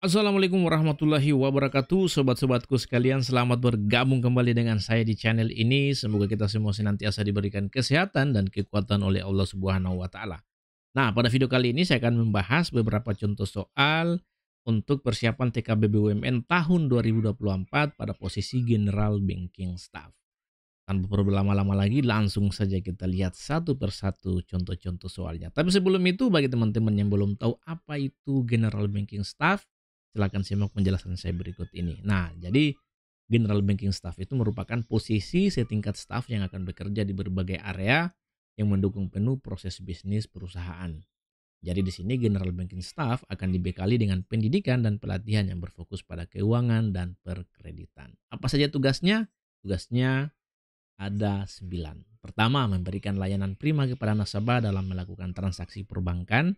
Assalamualaikum warahmatullahi wabarakatuh. Sobat-sobatku sekalian, selamat bergabung kembali dengan saya di channel ini. Semoga kita semua senantiasa diberikan kesehatan dan kekuatan oleh Allah Subhanahu wa taala. Nah, pada video kali ini saya akan membahas beberapa contoh soal untuk persiapan TKB BUMN tahun 2024 pada posisi General Banking Staff. Tanpa perlu berlama-lama lagi, langsung saja kita lihat satu persatu contoh-contoh soalnya. Tapi sebelum itu, bagi teman-teman yang belum tahu apa itu General Banking Staff, silakan simak penjelasan saya berikut ini. Nah, jadi General Banking Staff itu merupakan posisi setingkat staf yang akan bekerja di berbagai area yang mendukung penuh proses bisnis perusahaan. Jadi di sini General Banking Staff akan dibekali dengan pendidikan dan pelatihan yang berfokus pada keuangan dan perkreditan. Apa saja tugasnya? Tugasnya ada 9. Pertama, memberikan layanan prima kepada nasabah dalam melakukan transaksi perbankan.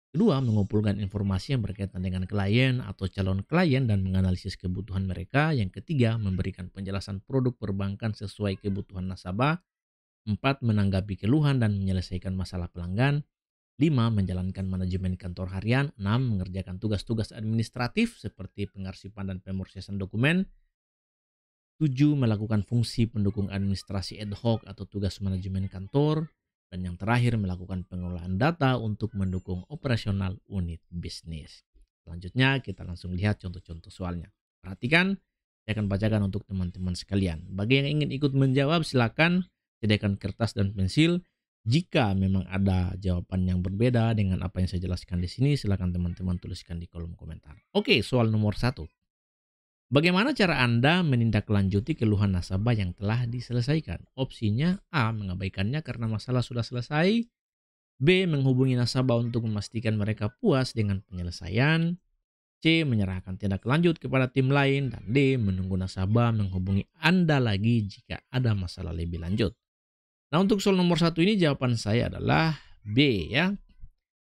Kedua, mengumpulkan informasi yang berkaitan dengan klien atau calon klien dan menganalisis kebutuhan mereka. Yang ketiga, memberikan penjelasan produk perbankan sesuai kebutuhan nasabah. Empat, menanggapi keluhan dan menyelesaikan masalah pelanggan. Lima, menjalankan manajemen kantor harian. Enam, mengerjakan tugas-tugas administratif seperti pengarsipan dan pemrosesan dokumen. 7. Melakukan fungsi pendukung administrasi ad hoc atau tugas manajemen kantor. Dan yang terakhir, melakukan pengolahan data untuk mendukung operasional unit bisnis. Selanjutnya kita langsung lihat contoh-contoh soalnya. Perhatikan, saya akan bacakan untuk teman-teman sekalian. Bagi yang ingin ikut menjawab, silakan sediakan kertas dan pensil. Jika memang ada jawaban yang berbeda dengan apa yang saya jelaskan di sini, silakan teman-teman tuliskan di kolom komentar. Oke, soal nomor 1. Bagaimana cara Anda menindaklanjuti keluhan nasabah yang telah diselesaikan? Opsinya A. Mengabaikannya karena masalah sudah selesai. B. Menghubungi nasabah untuk memastikan mereka puas dengan penyelesaian. C. Menyerahkan tindak lanjut kepada tim lain. Dan D. Menunggu nasabah menghubungi Anda lagi jika ada masalah lebih lanjut. Nah, untuk soal nomor 1 ini jawaban saya adalah B ya.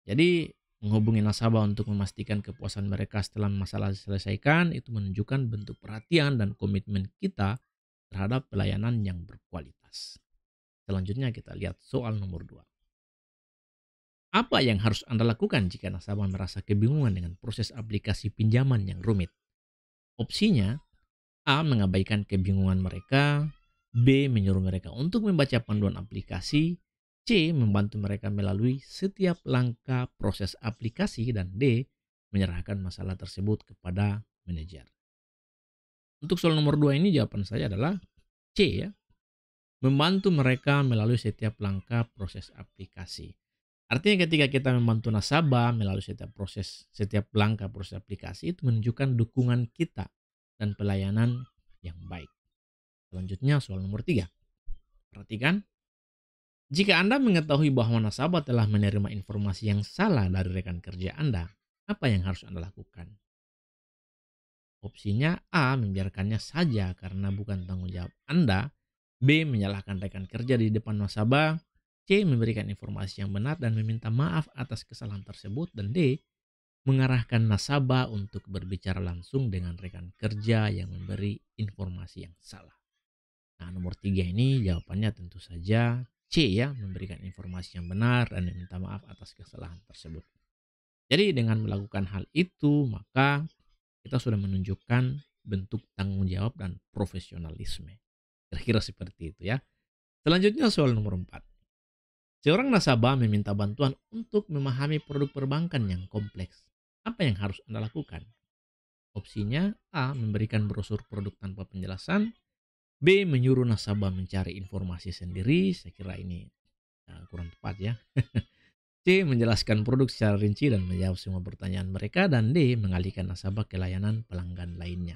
Jadi menghubungi nasabah untuk memastikan kepuasan mereka setelah masalah diselesaikan itu menunjukkan bentuk perhatian dan komitmen kita terhadap pelayanan yang berkualitas. Selanjutnya kita lihat soal nomor 2. Apa yang harus Anda lakukan jika nasabah merasa kebingungan dengan proses aplikasi pinjaman yang rumit? Opsinya A. Mengabaikan kebingungan mereka. B. Menyuruh mereka untuk membaca panduan aplikasi. C. Membantu mereka melalui setiap langkah proses aplikasi. Dan D. Menyerahkan masalah tersebut kepada manajer. Untuk soal nomor 2 ini jawaban saya adalah C ya. Membantu mereka melalui setiap langkah proses aplikasi. Artinya ketika kita membantu nasabah melalui setiap langkah proses aplikasi itu menunjukkan dukungan kita dan pelayanan yang baik. Selanjutnya soal nomor 3. Perhatikan. Jika Anda mengetahui bahwa nasabah telah menerima informasi yang salah dari rekan kerja Anda, apa yang harus Anda lakukan? Opsinya A. Membiarkannya saja karena bukan tanggung jawab Anda. B. Menyalahkan rekan kerja di depan nasabah. C. Memberikan informasi yang benar dan meminta maaf atas kesalahan tersebut. Dan D. Mengarahkan nasabah untuk berbicara langsung dengan rekan kerja yang memberi informasi yang salah. Nah, nomor 3 ini jawabannya tentu saja C ya, memberikan informasi yang benar dan meminta maaf atas kesalahan tersebut. Jadi dengan melakukan hal itu, maka kita sudah menunjukkan bentuk tanggung jawab dan profesionalisme. Kira-kira seperti itu ya. Selanjutnya soal nomor 4. Seorang nasabah meminta bantuan untuk memahami produk perbankan yang kompleks. Apa yang harus Anda lakukan? Opsinya A. Memberikan brosur produk tanpa penjelasan. B. Menyuruh nasabah mencari informasi sendiri. Saya kira ini kurang tepat ya. C. Menjelaskan produk secara rinci dan menjawab semua pertanyaan mereka. Dan D. Mengalihkan nasabah ke layanan pelanggan lainnya.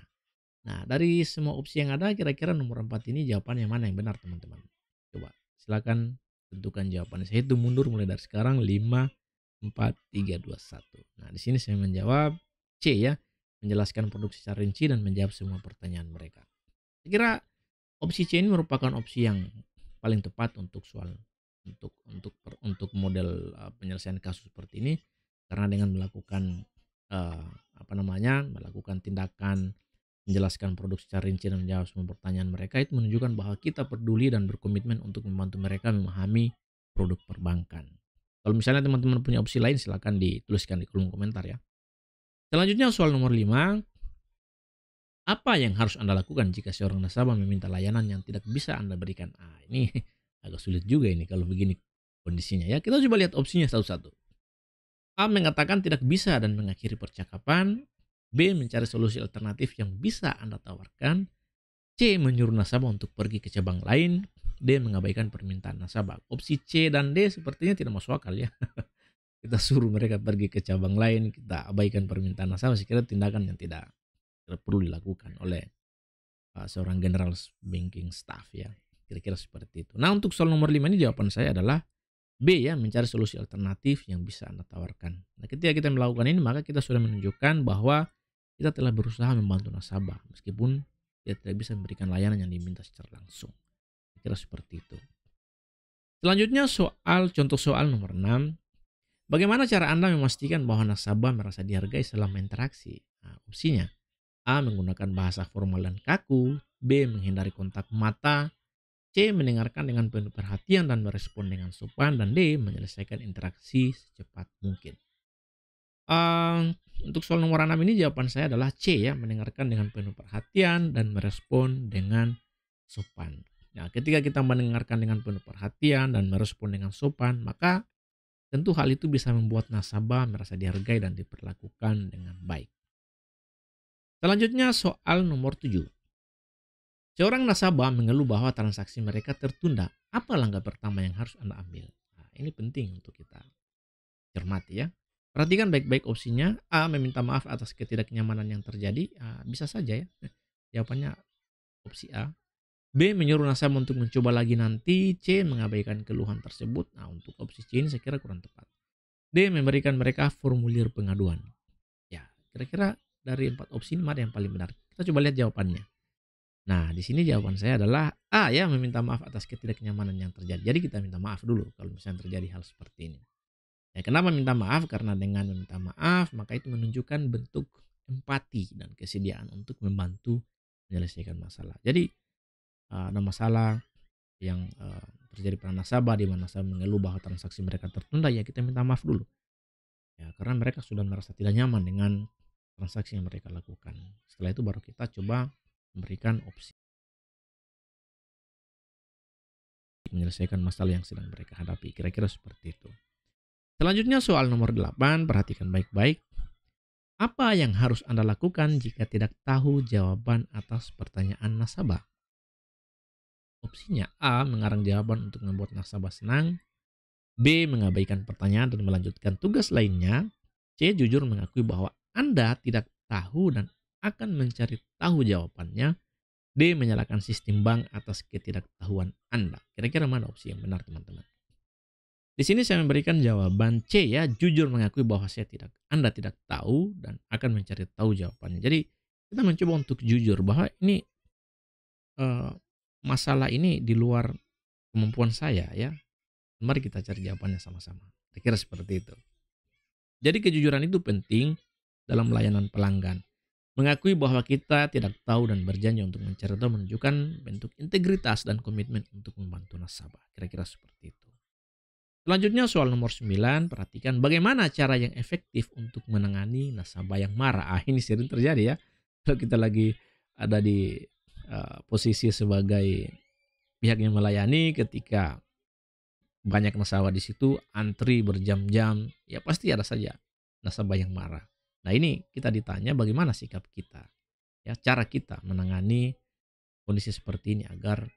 Nah, dari semua opsi yang ada, kira-kira nomor 4 ini jawabannya mana yang benar teman-teman? Coba silakan tentukan jawabannya. Saya hitung mundur mulai dari sekarang. 5, 4, 3, 2, 1. Nah, di sini saya menjawab C ya. Menjelaskan produk secara rinci dan menjawab semua pertanyaan mereka. Saya kira opsi C ini merupakan opsi yang paling tepat untuk model penyelesaian kasus seperti ini, karena dengan melakukan melakukan tindakan menjelaskan produk secara rinci dan menjawab semua pertanyaan mereka itu menunjukkan bahwa kita peduli dan berkomitmen untuk membantu mereka memahami produk perbankan. Kalau misalnya teman-teman punya opsi lain, silakan dituliskan di kolom komentar ya. Selanjutnya soal nomor 5, apa yang harus Anda lakukan jika seorang nasabah meminta layanan yang tidak bisa Anda berikan? Ini agak sulit juga ini kalau begini kondisinya ya. Kita coba lihat opsinya satu-satu. A mengatakan tidak bisa dan mengakhiri percakapan. B mencari solusi alternatif yang bisa Anda tawarkan. C menyuruh nasabah untuk pergi ke cabang lain. D mengabaikan permintaan nasabah. Opsi C dan D sepertinya tidak masuk akal ya. Kita suruh mereka pergi ke cabang lain, kita abaikan permintaan nasabah. Saya kira tindakan yang tidak perlu dilakukan oleh seorang general banking staff ya. Kira-kira seperti itu. Nah, untuk soal nomor 5 ini jawaban saya adalah B ya, mencari solusi alternatif yang bisa Anda tawarkan. Nah, ketika kita melakukan ini maka kita sudah menunjukkan bahwa kita telah berusaha membantu nasabah meskipun dia tidak bisa memberikan layanan yang diminta secara langsung. Kira seperti itu. Selanjutnya contoh soal nomor 6. Bagaimana cara Anda memastikan bahwa nasabah merasa dihargai selama interaksi? Nah, opsinya A. Menggunakan bahasa formal dan kaku. B. Menghindari kontak mata. C. Mendengarkan dengan penuh perhatian dan merespon dengan sopan. Dan D. Menyelesaikan interaksi secepat mungkin. Untuk soal nomor 6 ini jawaban saya adalah C ya. Mendengarkan dengan penuh perhatian dan merespon dengan sopan. Nah, ketika kita mendengarkan dengan penuh perhatian dan merespon dengan sopan, maka tentu hal itu bisa membuat nasabah merasa dihargai dan diperlakukan dengan baik. Selanjutnya soal nomor 7. Seorang nasabah mengeluh bahwa transaksi mereka tertunda. Apa langkah pertama yang harus Anda ambil? Nah, ini penting untuk kita cermati ya. Perhatikan baik-baik opsinya. A. Meminta maaf atas ketidaknyamanan yang terjadi. Bisa saja ya. Jawabannya opsi A. B. Menyuruh nasabah untuk mencoba lagi nanti. C. Mengabaikan keluhan tersebut. Nah, untuk opsi C ini saya kira kurang tepat. D. Memberikan mereka formulir pengaduan. Ya, kira-kira dari 4 opsi ini mana yang paling benar? Kita coba lihat jawabannya. Nah, di sini jawaban saya adalah A ya, meminta maaf atas ketidaknyamanan yang terjadi. Jadi kita minta maaf dulu kalau misalnya terjadi hal seperti ini. Ya, kenapa minta maaf? Karena dengan meminta maaf, maka itu menunjukkan bentuk empati dan kesediaan untuk membantu menyelesaikan masalah. Jadi ada masalah yang terjadi pada nasabah di mana nasabah mengeluh bahwa transaksi mereka tertunda, ya kita minta maaf dulu. Ya, karena mereka sudah merasa tidak nyaman dengan transaksi yang mereka lakukan. Setelah itu baru kita coba memberikan opsi menyelesaikan masalah yang sedang mereka hadapi. Kira-kira seperti itu. Selanjutnya soal nomor 8, perhatikan baik-baik. Apa yang harus Anda lakukan jika tidak tahu jawaban atas pertanyaan nasabah? Opsinya A. Mengarang jawaban untuk membuat nasabah senang. B. Mengabaikan pertanyaan dan melanjutkan tugas lainnya. C. Jujur mengakui bahwa Anda tidak tahu dan akan mencari tahu jawabannya. D. Menyalahkan sistem bank atas ketidaktahuan Anda. Kira-kira mana opsi yang benar, teman-teman? Di sini saya memberikan jawaban C ya. Jujur mengakui bahwa Anda tidak tahu dan akan mencari tahu jawabannya. Jadi kita mencoba untuk jujur bahwa ini masalah ini di luar kemampuan saya ya. Mari kita cari jawabannya sama-sama. Kira-kira seperti itu. Jadi kejujuran itu penting dalam layanan pelanggan. Mengakui bahwa kita tidak tahu dan berjanji untuk mencari tahu menunjukkan bentuk integritas dan komitmen untuk membantu nasabah. Kira-kira seperti itu. Selanjutnya soal nomor 9, perhatikan bagaimana cara yang efektif untuk menangani nasabah yang marah. Ini sering terjadi ya. Kalau kita lagi ada di posisi sebagai pihak yang melayani, ketika banyak nasabah di situ antri berjam-jam, ya pasti ada saja nasabah yang marah. Nah, ini kita ditanya bagaimana sikap kita, ya cara kita menangani kondisi seperti ini agar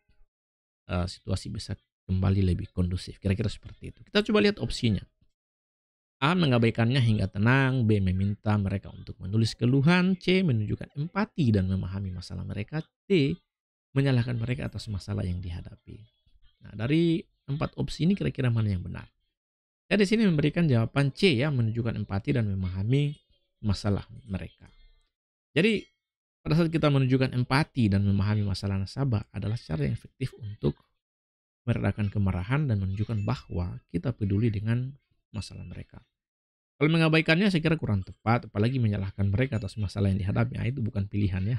situasi bisa kembali lebih kondusif. Kira-kira seperti itu. Kita coba lihat opsinya. A. Mengabaikannya hingga tenang. B. Meminta mereka untuk menulis keluhan. C. Menunjukkan empati dan memahami masalah mereka. D. Menyalahkan mereka atas masalah yang dihadapi. Nah, dari 4 opsi ini kira-kira mana yang benar? Saya di sini memberikan jawaban C ya, menunjukkan empati dan memahami masalah mereka. Jadi pada saat kita menunjukkan empati dan memahami masalah nasabah adalah cara yang efektif untuk meredakan kemarahan dan menunjukkan bahwa kita peduli dengan masalah mereka. Kalau mengabaikannya saya kira kurang tepat, apalagi menyalahkan mereka atas masalah yang dihadapi. Itu bukan pilihan ya.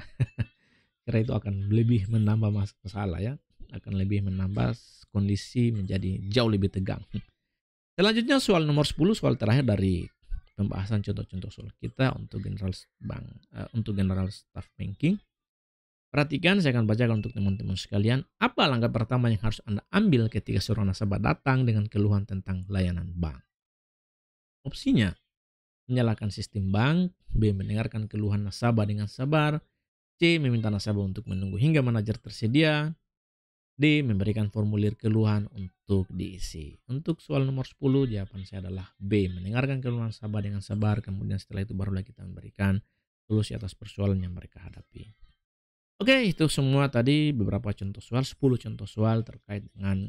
Kira itu akan lebih menambah masalah ya, akan lebih menambah kondisi menjadi jauh lebih tegang. Selanjutnya soal nomor 10, soal terakhir dari pembahasan contoh-contoh soal kita untuk untuk general staff banking. Perhatikan, saya akan bacakan untuk teman-teman sekalian. Apa langkah pertama yang harus Anda ambil ketika seorang nasabah datang dengan keluhan tentang layanan bank? Opsinya, menyalakan sistem bank. B. Mendengarkan keluhan nasabah dengan sabar. C. Meminta nasabah untuk menunggu hingga manajer tersedia. D. Memberikan formulir keluhan untuk diisi. Untuk soal nomor 10, jawaban saya adalah B. Mendengarkan keluhan nasabah dengan sabar. Kemudian setelah itu barulah kita memberikan solusi atas persoalan yang mereka hadapi. Oke, itu semua tadi beberapa contoh soal, 10 contoh soal terkait dengan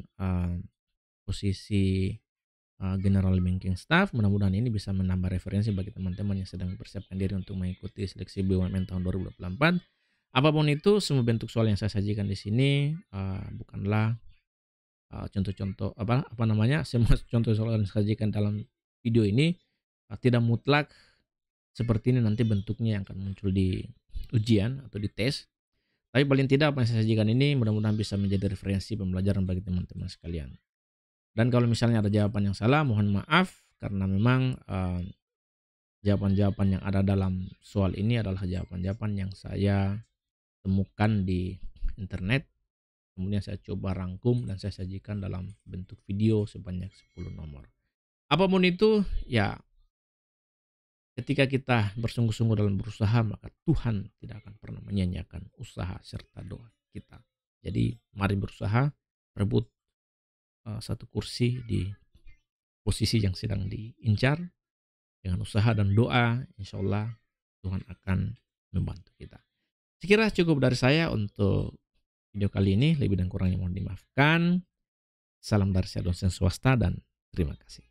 posisi general banking staff. Mudah-mudahan ini bisa menambah referensi bagi teman-teman yang sedang mempersiapkan diri untuk mengikuti seleksi BUMN tahun 2024. Apapun itu, semua bentuk soal yang saya sajikan di sini bukanlah contoh-contoh semua contoh soal yang saya sajikan dalam video ini tidak mutlak seperti ini nanti bentuknya yang akan muncul di ujian atau di tes. Tapi paling tidak apa yang saya sajikan ini mudah-mudahan bisa menjadi referensi pembelajaran bagi teman-teman sekalian. Dan kalau misalnya ada jawaban yang salah, mohon maaf karena memang jawaban-jawaban yang ada dalam soal ini adalah jawaban-jawaban yang saya temukan di internet. Kemudian saya coba rangkum dan saya sajikan dalam bentuk video sebanyak 10 nomor. Apapun itu, ya ketika kita bersungguh-sungguh dalam berusaha, maka Tuhan tidak akan pernah menyanyiakan usaha serta doa kita. Jadi mari berusaha, rebut satu kursi di posisi yang sedang diincar. Dengan usaha dan doa, insya Allah Tuhan akan membantu kita. Sekira cukup dari saya untuk video kali ini. Lebih dan kurangnya mohon dimaafkan. Salam dari saya dosen swasta dan terima kasih.